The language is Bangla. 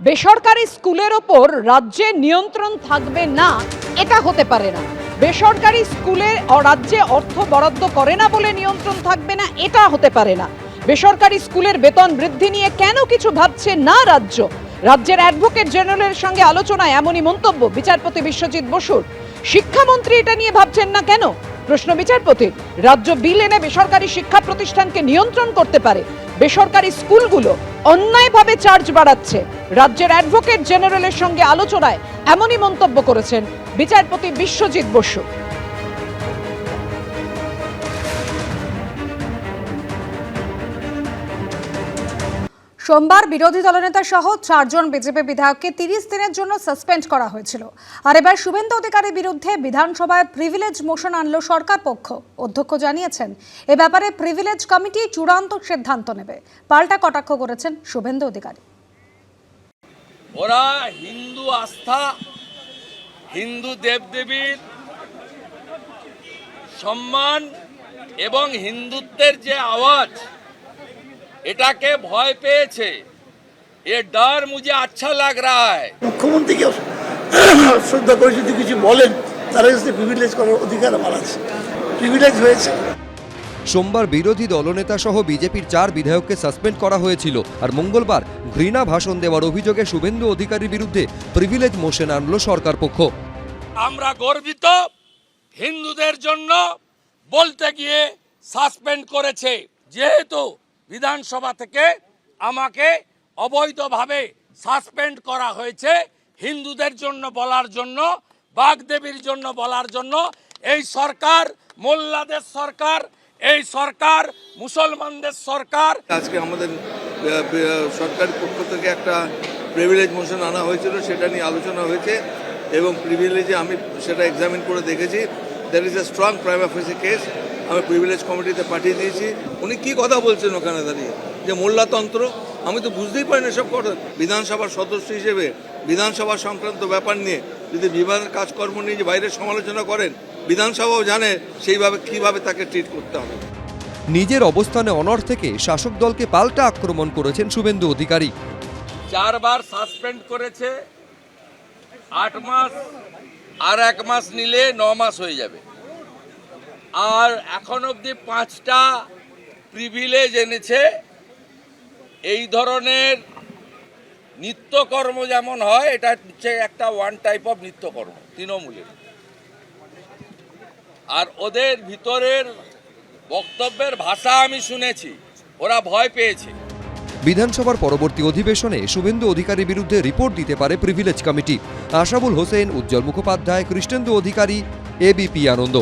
বেসরকারি স্কুলের ওপর রাজ্যের নিয়ন্ত্রণ থাকবে না, এটা হতে পারে না। বেসরকারি স্কুলে রাজ্যে অর্থ বরাদ্দ করে না বলে নিয়ন্ত্রণ থাকবে না, এটা হতে পারে না। বেসরকারি স্কুলের বেতন বৃদ্ধি নিয়ে কেন কিছু ভাবছে না রাজ্য? রাজ্যের অ্যাডভোকেট জেনারেলের সঙ্গে আলোচনায় এমনই মন্তব্য বিচারপতি বিশ্বজিৎ বসুর। শিক্ষামন্ত্রী এটা নিয়ে ভাবছেন না কেন? প্রশ্ন বিচারপতির। রাজ্য বিল এনে বেসরকারি শিক্ষা প্রতিষ্ঠানকে নিয়ন্ত্রণ করতে পারে, বেসরকারি স্কুলগুলো অন্যায়ভাবে চার্জ বাড়াচ্ছে। রাজ্যের অ্যাডভোকেট জেনারেলের সঙ্গে আলোচনায় এমনই মন্তব্য করেছেন বিচারপতি বিশ্বজিৎ বসু। সোমবার বিরোধী দলনেতা সহ 4 জন বিজেপি বিধায়ককে 30 দিনের জন্য সাসপেন্ড করা হয়েছিল। আর এবার শুভেন্দু অধিকারীর বিরুদ্ধে বিধানসভায় প্রিভিলেজ মোশন আনলো সরকার পক্ষ। অধ্যক্ষ জানিয়েছেন এ ব্যাপারে প্রিভিলেজ কমিটি চূড়ান্ত সিদ্ধান্ত নেবে। পাল্টা কটাক্ষ করেছেন শুভেন্দু অধিকারী। ওরা হিন্দু আস্থা, হিন্দু দেবদেবীর সম্মান এবং হিন্দুত্বের যে আওয়াজ, এটাকে ভয় পেয়েছে। এ ডর মুঝে আচ্ছা লাগ রা হ্যায়। মুখ্যমন্ত্রীকে শ্রদ্ধা করে যদি কিছু বলেন, তারা কাছে প্রিভিলেজ করার অধিকার আমার আছে, প্রিভিলেজ হয়েছে। সোমবার বিরোধী দলনেতা সহ বিজেপির 4 বিধায়ককে সাসপেন্ড করা হয়েছিল। আর মঙ্গলবার ঘৃণা ভাষণ দেওয়ার অভিযোগে শুভেন্দু অধিকারীর বিরুদ্ধে প্রিভিলেজ মোশন আনলো সরকার পক্ষ। আমরা গর্বিত, হিন্দুদের জন্য বলতে গিয়ে সাসপেন্ড করেছে। যেহেতু বিধানসভা থেকে আমাকে অবৈধভাবে সাসপেন্ড করা হয়েছে, হিন্দুদের জন্য বলার জন্য, বাগদেবীর জন্য বলার জন্য। এই সরকার মোল্লাদের সরকার, এই সরকার মুসলমানদের সরকার। আজকে আমাদের সরকারের পক্ষ থেকে একটা প্রিভিলেজ মোশন আনা হয়েছিল, সেটা নিয়ে আলোচনা হয়েছে এবং প্রিভিলেজে আমি সেটা এক্সামিন করে দেখেছি। There is a strong prima facie case. আমি প্রিভিলেজ কমিটিতে পাঠিয়ে দিয়েছি। উনি কি কথা বলছেন ওখানে দাঁড়িয়ে, যে মোল্লাতন্ত্র? আমি তো বুঝতেই পারি না সব কথা। বিধানসভার সদস্য হিসেবে বিধানসভা সংক্রান্ত ব্যাপার নিয়ে যদি বিভাগের কাজকর্ম নিয়ে যে বাইরের সমালোচনা করেন, বিধানসভাও জানে সেইভাবে কিভাবে তাকে ট্রিট করতে হবে। নিজের অবস্থানে অনড় থেকে শাসক দলকে পাল্টা আক্রমণ করেছেন শুভেন্দু অধিকারী। 4 বার সাসপেন্ড করেছে, 8 মাস, আর 1 মাস নিলে 9 মাস হয়ে যাবে। আর এখন অবধি 5টা প্রিভিলেজ এনেছে। এই ধরনের নিত্যকর্ম যেমন হয়, এটা হচ্ছে একটা ওয়ান টাইপ অফ নিত্যকর্ম তৃণমূলের। আর ওদের ভিতরের বক্তব্যের ভাষা আমি শুনেছি, ওরা ভয় পেয়েছে। বিধানসভার পরবর্তী অধিবেশনে শুভেন্দু অধিকারীর বিরুদ্ধে রিপোর্ট দিতে পারে প্রিভিলেজ কমিটি। আশাবুল হোসেন, উজ্জ্বল মুখোপাধ্যায়, কৃষ্ণেন্দু অধিকারী, এবিপি আনন্দ।